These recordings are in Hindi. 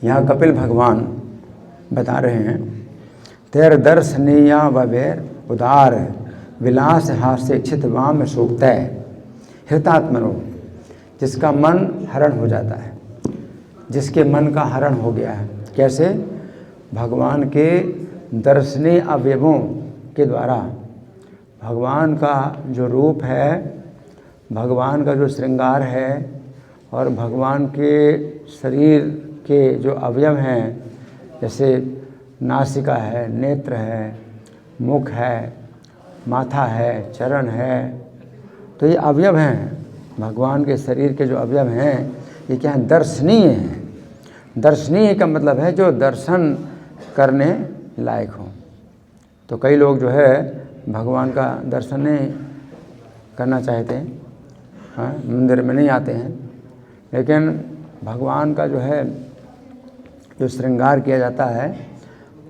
यहाँ कपिल भगवान बता रहे हैं, तेर दर्शनीया वबेर उदार विलास हास्य इच्छित वाम सूक्तय हृतात्मनो, जिसका मन हरण हो जाता है, जिसके मन का हरण हो गया है। कैसे? भगवान के दर्शनीय अवयवों के द्वारा। भगवान का जो रूप है, भगवान का जो श्रृंगार है, और भगवान के शरीर के जो अवयव हैं, जैसे नासिका है, नेत्र है, मुख है, माथा है, चरण है, तो ये अवयव हैं भगवान के शरीर के जो अवयव हैं, ये क्या हैं? दर्शनीय हैं। दर्शनीय का मतलब है जो दर्शन करने लायक हो। तो कई लोग जो है भगवान का दर्शन नहीं करना चाहते हैं, हाँ, मंदिर में नहीं आते हैं, लेकिन भगवान का जो है जो श्रृंगार किया जाता है,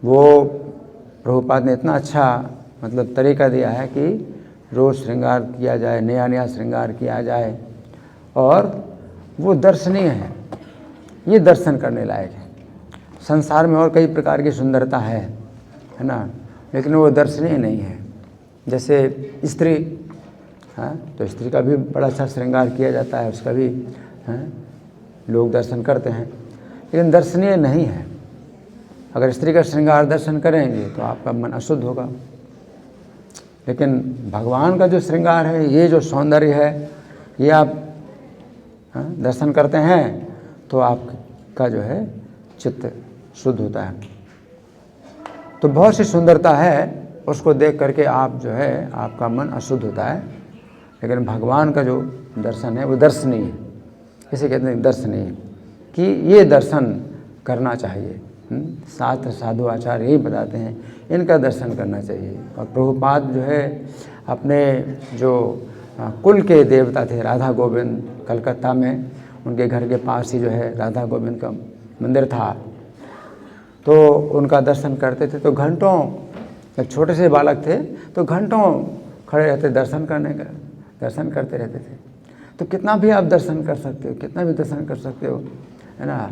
वो प्रभुपाद ने इतना अच्छा मतलब तरीका दिया है कि रोज़ श्रृंगार किया जाए, नया नया श्रृंगार किया जाए, और वो दर्शनीय है, ये दर्शन करने लायक है। संसार में और कई प्रकार की सुंदरता है ना, लेकिन वो दर्शनीय नहीं है। जैसे स्त्री, हाँ, तो स्त्री का भी बड़ा अच्छा श्रृंगार किया जाता है, उसका भी, हाँ, लोग दर्शन करते हैं, लेकिन दर्शनीय नहीं है। अगर स्त्री का श्रृंगार दर्शन करेंगे तो आपका मन अशुद्ध होगा, लेकिन भगवान का जो श्रृंगार है, ये जो सौंदर्य है, ये आप, हाँ, दर्शन करते हैं तो आपका जो है चित्त शुद्ध होता है। तो बहुत सी सुंदरता है, उसको देख करके आप जो है आपका मन अशुद्ध होता है, लेकिन भगवान का जो दर्शन है वो दर्शनीय है। इसे कहते हैं दर्शनीय, कि ये दर्शन करना चाहिए। शास्त्र साधु आचार्य यही बताते हैं, इनका दर्शन करना चाहिए। और प्रभुपाद जो है अपने जो कुल के देवता थे, राधा गोविंद, कलकत्ता में उनके घर के पास ही जो है राधा गोविंद का मंदिर था, तो उनका दर्शन करते थे। तो घंटों, जब छोटे से बालक थे तो घंटों खड़े रहते, दर्शन करते रहते थे। तो कितना भी आप दर्शन कर सकते हो, कितना भी दर्शन कर सकते हो, है ना,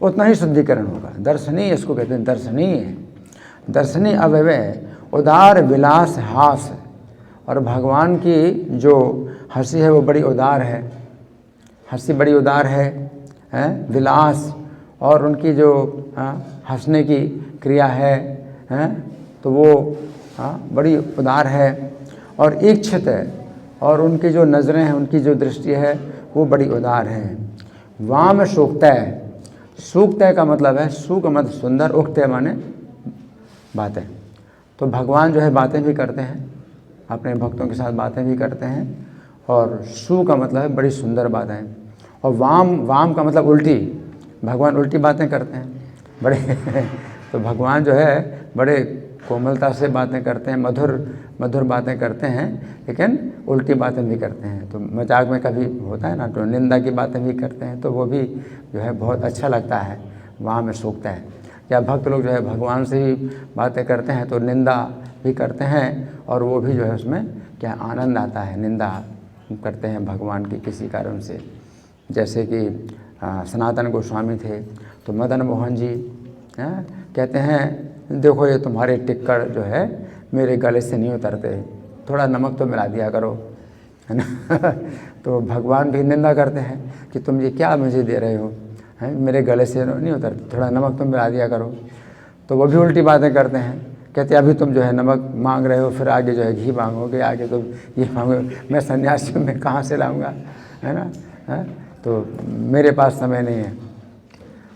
उतना ही शुद्धिकरण होगा। दर्शनीय इसको कहते हैं, दर्शनीय। दर्शनीय अवयव उदार विलास हास, और भगवान की जो हंसी है वो बड़ी उदार है, हंसी बड़ी उदार है, विलास, और उनकी जो हंसने की क्रिया है, तो वो बड़ी उदार है और इच्छित है, और उनकी जो नज़रें हैं, उनकी जो दृष्टि है वो बड़ी उदार है। वाम सूक्तय, सूक्तय का मतलब है, सु का मतलब सुंदर, उक्तय माने बातें। तो भगवान जो है बातें भी करते हैं, अपने भक्तों के साथ बातें भी करते हैं, और सु का मतलब है बड़ी सुंदर बातें। और वाम का मतलब उल्टी, भगवान उल्टी बातें करते हैं बड़े तो भगवान जो है बड़े कोमलता से बातें करते हैं, मधुर बातें करते हैं, लेकिन उल्टी बातें भी करते हैं। तो मजाक में कभी होता है ना, तो निंदा की बातें भी करते हैं, तो वो भी जो है बहुत अच्छा लगता है, वहाँ में सूखता है। या भक्त लोग जो है भगवान से ही बातें करते हैं तो निंदा भी करते हैं, और वो भी जो है उसमें क्या आनंद आता है, निंदा करते हैं भगवान की किसी कारण से। जैसे कि सनातन गोस्वामी थे, तो मदन मोहन जी कहते हैं, देखो ये तुम्हारे टिक्कर जो है मेरे गले से नहीं उतरते, थोड़ा नमक तो मिला दिया करो, है ना तो भगवान भी निंदा करते हैं कि तुम ये क्या मुझे दे रहे हो, हैं, मेरे गले से नहीं उतरते, थोड़ा नमक तुम मिला दिया करो। तो वो भी उल्टी बातें करते हैं, कहते अभी तुम जो है नमक मांग रहे हो, फिर आगे जो है घी मांगोगे, आगे तुम ये मांगोगे, मैं सन्यासी में कहाँ से लाऊंगा, है ना, है? तो मेरे पास समय नहीं है।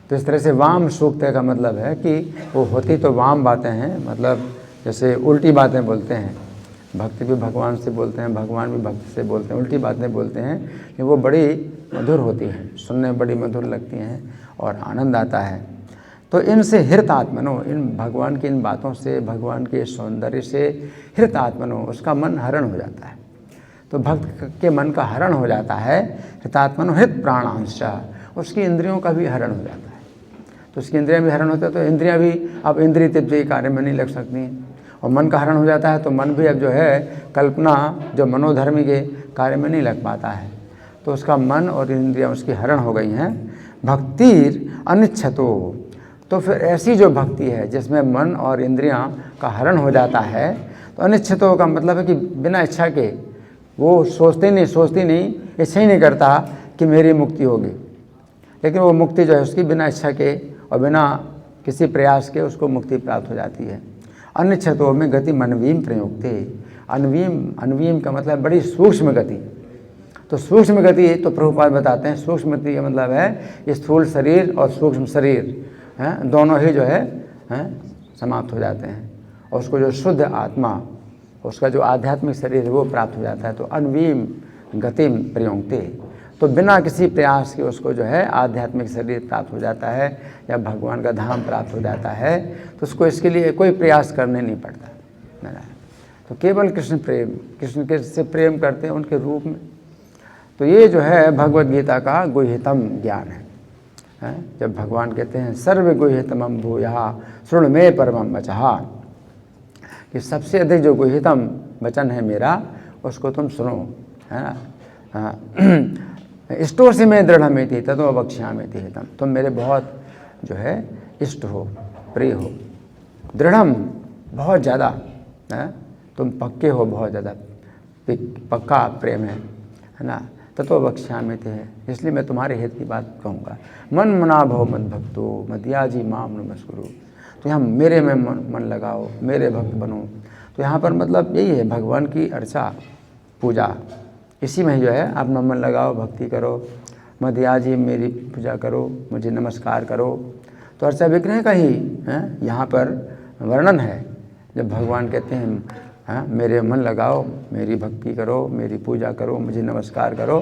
तो इस तरह से वाम सूक्तय का मतलब है कि वो होती तो वाम बातें हैं, मतलब जैसे उल्टी बातें बोलते हैं, भक्त भी भगवान से बोलते हैं, भगवान भी भक्त से बोलते हैं, उल्टी बातें बोलते हैं, लेकिन वो बड़ी मधुर होती हैं, सुनने में बड़ी मधुर लगती हैं और आनंद आता है। तो इनसे हृत आत्मनो, इन भगवान की इन बातों से, भगवान के सौंदर्य से हृत आत्मनो, उसका मन हरण हो जाता है। तो भक्त के मन का हरण हो जाता है, हृतात्मनो हृत प्राणांशा, उसकी इंद्रियों का भी हरण हो जाता है। तो उसकी इंद्रियां भी हरण होता है, तो इंद्रियां भी अब इंद्रिय तृप्ति कार्य में नहीं लग सकती हैं, और मन का हरण हो जाता है तो मन भी अब जो है कल्पना, जो मनोधर्मी के कार्य में नहीं लग पाता है। तो उसका मन और इंद्रियां उसकी हरण हो गई हैं। भक्तिर अनिच्छतो, तो फिर ऐसी जो भक्ति है जिसमें मन और इंद्रियां का हरण हो जाता है, तो अनिच्छतो का मतलब है कि बिना इच्छा के, वो सोचती नहीं, इच्छा ही नहीं करता कि मेरी मुक्ति होगी, लेकिन वो मुक्ति जो है उसकी बिना इच्छा के और बिना किसी प्रयास के उसको मुक्ति प्राप्त हो जाती है। अनिच्छतो में गति मनवीम प्रयुक्ते, अनवीम का मतलब बड़ी सूक्ष्म गति। तो सूक्ष्म गति तो प्रभुपाद बताते हैं, सूक्ष्म गति का मतलब है स्थूल शरीर और सूक्ष्म शरीर हैं, दोनों ही जो है समाप्त हो जाते हैं, और उसको जो शुद्ध आत्मा, उसका जो आध्यात्मिक शरीर है वो प्राप्त हो जाता है। तो अनवीम गतिम प्रयुक्ते, तो बिना किसी प्रयास के उसको जो है आध्यात्मिक शरीर प्राप्त हो जाता है या भगवान का धाम प्राप्त हो जाता है, तो उसको इसके लिए कोई प्रयास करने नहीं पड़ता। तो केवल कृष्ण के से प्रेम करते हैं उनके रूप में। तो ये जो है भगवद गीता का गुह्यतम ज्ञान है। जब भगवान कहते हैं सर्व गुह्यतमं भूयः शृणु मे परमं वचः, कि सबसे अधिक जो गुह्यतम वचन है मेरा उसको तुम सुनो, है ना। इष्टोऽसि मे दृढ़मिति ततो वक्ष्यामि हितम्, तुम मेरे बहुत जो है इष्ट हो, प्रिय हो। दृढ़म बहुत ज़्यादा, तुम पक्के हो, बहुत ज़्यादा पक्का प्रेम है ना। ततो वक्ष्यामि है, इसलिए मैं तुम्हारे हित की बात कहूँगा। मन मना भव मद भक्तो मदयाजी माम नमस्कुरु, तो यहाँ मेरे में मन लगाओ, मेरे भक्त बनो। तो यहाँ पर मतलब यही है, भगवान की अर्चा पूजा, इसी में जो है अपना मन लगाओ, भक्ति करो, मदयाजी मेरी पूजा करो, मुझे नमस्कार करो। तो अर्चा विग्रह का ही यहाँ पर वर्णन है। जब भगवान कहते हैं मेरे मन लगाओ, मेरी भक्ति करो, मेरी पूजा करो, मुझे नमस्कार करो,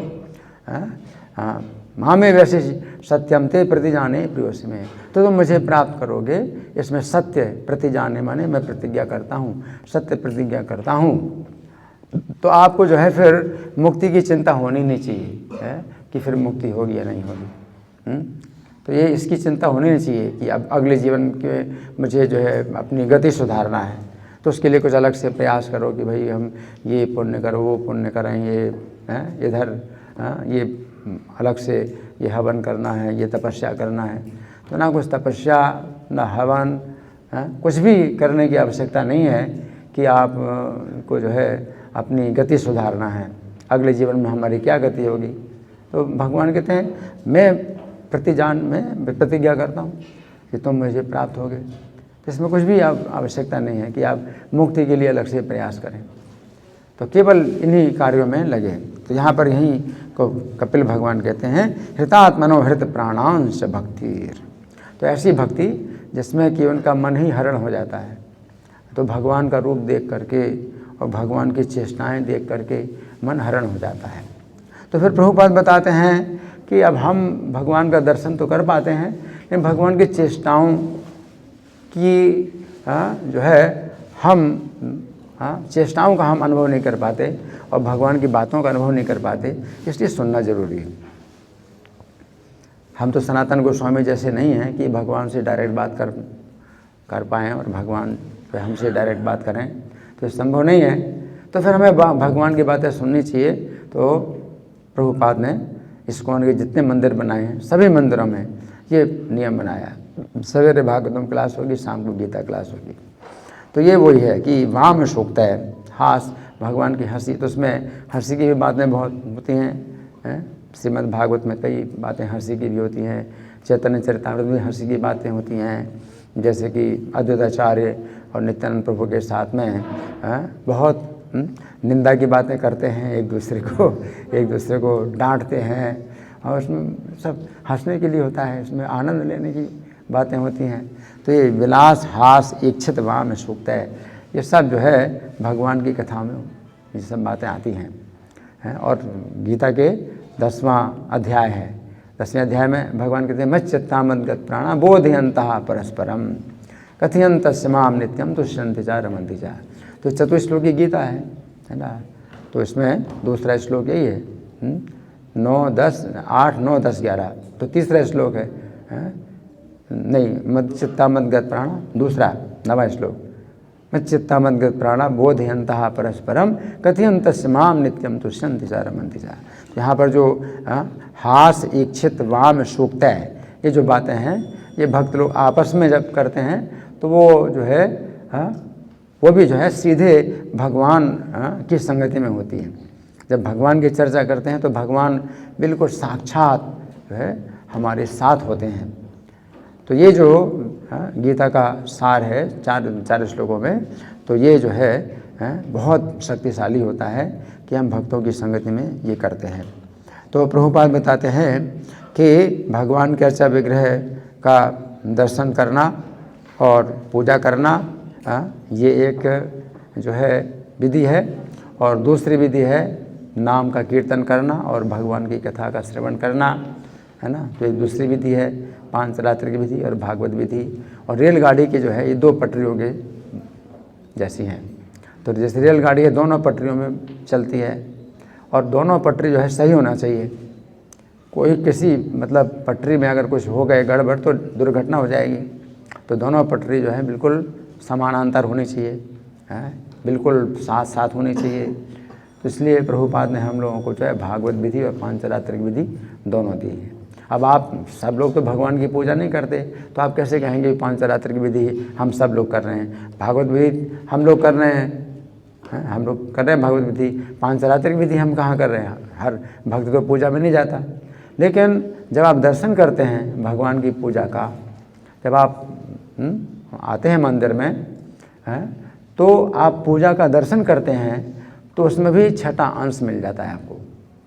मामे वैसे सत्यम ते प्रतिजाने प्रियोसी में, तो तुम मुझे प्राप्त करोगे। इसमें सत्य प्रतिजाने माने मैं प्रतिज्ञा करता हूँ, सत्य प्रतिज्ञा करता हूँ। तो आपको जो है फिर मुक्ति की चिंता होनी नहीं चाहिए कि फिर मुक्ति होगी या नहीं होगी। तो ये इसकी चिंता होनी नहीं चाहिए कि अब अगले जीवन के मुझे जो है अपनी गति सुधारना है, तो उसके लिए कुछ अलग से प्रयास करो कि भाई हम ये पुण्य करो, वो पुण्य करें, ये इधर ये अलग से ये हवन करना है, ये तपस्या करना है। तो ना कुछ तपस्या, ना हवन, कुछ भी करने की आवश्यकता नहीं है कि आप को जो है अपनी गति सुधारना है, अगले जीवन में हमारी क्या गति होगी। तो भगवान कहते हैं मैं प्रतिज्ञा करता हूँ कि तुम मुझे प्राप्त होगे। तो इसमें कुछ भी आवश्यकता नहीं है कि आप मुक्ति के लिए अलग से प्रयास करें, तो केवल इन्हीं कार्यों में लगे। तो यहाँ पर यहीं को कपिल भगवान कहते हैं हृतात्मनो हृत प्राणांश भक्तिर, तो ऐसी भक्ति जिसमें कि उनका मन ही हरण हो जाता है। तो भगवान का रूप देख करके और भगवान की चेष्टाएं देख करके मन हरण हो जाता है। तो फिर प्रभुपाद बताते हैं कि अब हम भगवान का दर्शन तो कर पाते हैं, लेकिन भगवान की चेष्टाओं की जो है हम चेष्टाओं का हम अनुभव नहीं कर पाते और भगवान की बातों का अनुभव नहीं कर पाते, इसलिए सुनना जरूरी है। हम तो सनातन गोस्वामी जैसे नहीं हैं कि भगवान से डायरेक्ट बात कर पाएँ और भगवान हमसे डायरेक्ट बात करें, तो संभव नहीं है। तो फिर हमें भगवान की बातें सुननी चाहिए। तो प्रभुपाद ने इस्कॉन के जितने मंदिर बनाए हैं सभी मंदिरों में ये नियम बनाया, सवेरे भागवतम क्लास होगी, शाम को गीता क्लास होगी। तो ये वही है कि वाम सूक्त है, हास भगवान की हंसी, तो उसमें हंसी की भी बातें बहुत होती हैं। श्रीमद् भागवत में कई बातें हंसी की भी होती हैं, चैतन्य चरितामृत में हंसी की बातें होती हैं, जैसे कि अद्वैताचार्य और नित्यानंद प्रभु के साथ में बहुत निंदा की बातें करते हैं, एक दूसरे को डांटते हैं, और उसमें सब हंसने के लिए होता है, इसमें आनंद लेने की बातें होती हैं। तो ये विलास हास इच्छित वाम सूक्त है, ये सब जो है भगवान की कथा में ये सब बातें आती हैं। और गीता के 10वां अध्याय है, 10वें अध्याय में भगवान कहते हैं मच्चित्तामद्गत प्राणा बोधयन्तः परस्परम कथयन्तस्य माम नित्यम तुष्यन्ति च रमन्ति च। तो चतुश्लोकी गीता है ना। तो इसमें दूसरा श्लोक यही है 9, 10, 8, 9, 10, 11। तो तीसरा श्लोक है नहीं, मच्चित्तामद्गत प्राणा, दूसरा 9वां श्लोक, मच्चित्तामद्गत प्राणा बोधयन्तः परस्परम कथयन्तस्य माम नित्यम तुष्यन्ति च रमन्ति च। यहाँ पर जो हास इच्छित वाम सूक्त है, ये जो बातें हैं ये भक्त लोग आपस में जब करते हैं तो वो जो है वो भी जो है सीधे भगवान की संगति में होती है। जब भगवान की चर्चा करते हैं तो भगवान बिल्कुल साक्षात जो है हमारे साथ होते हैं। तो ये जो गीता का सार है चार श्लोकों में, तो ये जो है बहुत शक्तिशाली होता है कि हम भक्तों की संगति में ये करते हैं। तो प्रभुपाद बताते हैं कि भगवान के अर्चा विग्रह का दर्शन करना और पूजा करना ये एक जो है विधि है, और दूसरी विधि है नाम का कीर्तन करना और भगवान की कथा का श्रवण करना, है ना। तो एक दूसरी विधि है पांचरात्र की विधि और भागवत विधि। और रेलगाड़ी की जो है ये 2 पटरियों के जैसी हैं। तो जैसे रेलगाड़ी है दोनों पटरियों में चलती है, और दोनों पटरी जो है सही होना चाहिए। कोई किसी मतलब पटरी में अगर कुछ हो गए गड़बड़ तो दुर्घटना हो जाएगी। तो दोनों पटरी जो है बिल्कुल समानांतर होनी चाहिए, बिल्कुल साथ साथ होनी चाहिए। तो इसलिए प्रभुपाद ने हम लोगों को जो है भागवत विधि और पांचरात्रिक विधि दोनों दी है। अब आप सब लोग तो भगवान की पूजा नहीं करते, तो आप कैसे कहेंगे पांचरात्रिक विधि हम सब लोग कर रहे हैं, भागवत विधि हम लोग कर रहे हैं, हम लोग कर रहे हैं भागवत विधि, पांचरात्रिक विधि हम कहाँ कर रहे हैं। हर भक्त तो पूजा में नहीं जाता। लेकिन जब आप दर्शन करते हैं भगवान की पूजा का, जब आप आते हैं मंदिर में तो आप पूजा का दर्शन करते हैं तो उसमें भी छठा अंश मिल जाता है आपको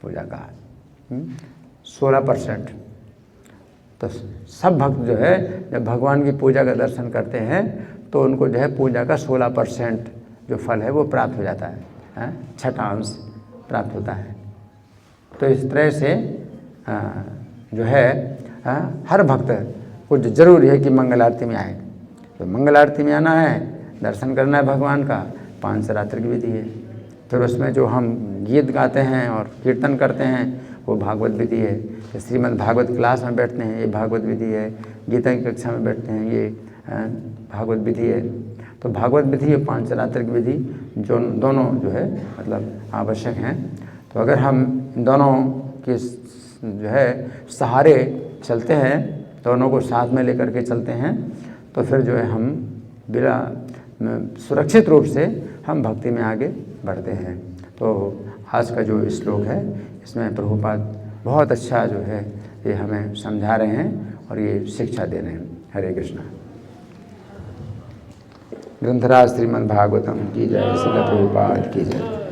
पूजा का 16%। तो सब भक्त जो है जब भगवान की पूजा का दर्शन करते हैं तो उनको जो है पूजा का 16% जो फल है वो प्राप्त हो जाता है, छठा अंश प्राप्त होता है। तो इस तरह से जो है हर भक्त को जरूरी है कि मंगल आरती में आए। तो मंगल आरती में आना है, दर्शन करना है भगवान का, पांचरात्रिक विधि है। फिर उसमें जो हम गीत गाते हैं और कीर्तन करते हैं वो भागवत विधि है। श्रीमद् भागवत क्लास में बैठते हैं ये भागवत विधि है, गीता की कक्षा में बैठते हैं ये भागवत विधि है। तो भागवत विधि और पांचरात्रिक विधि जो दोनों जो है मतलब आवश्यक हैं। तो अगर हम इन दोनों के जो है सहारे चलते हैं, दोनों को साथ में लेकर के चलते हैं, तो फिर जो है हम बिना सुरक्षित रूप से हम भक्ति में आगे बढ़ते हैं। तो आज का जो श्लोक है इसमें प्रभुपाद बहुत अच्छा जो है ये हमें समझा रहे हैं और ये शिक्षा दे रहे हैं। हरे कृष्णा। ग्रंथराज श्रीमद् भागवतम की जय, श्रील प्रभुपाद की जय।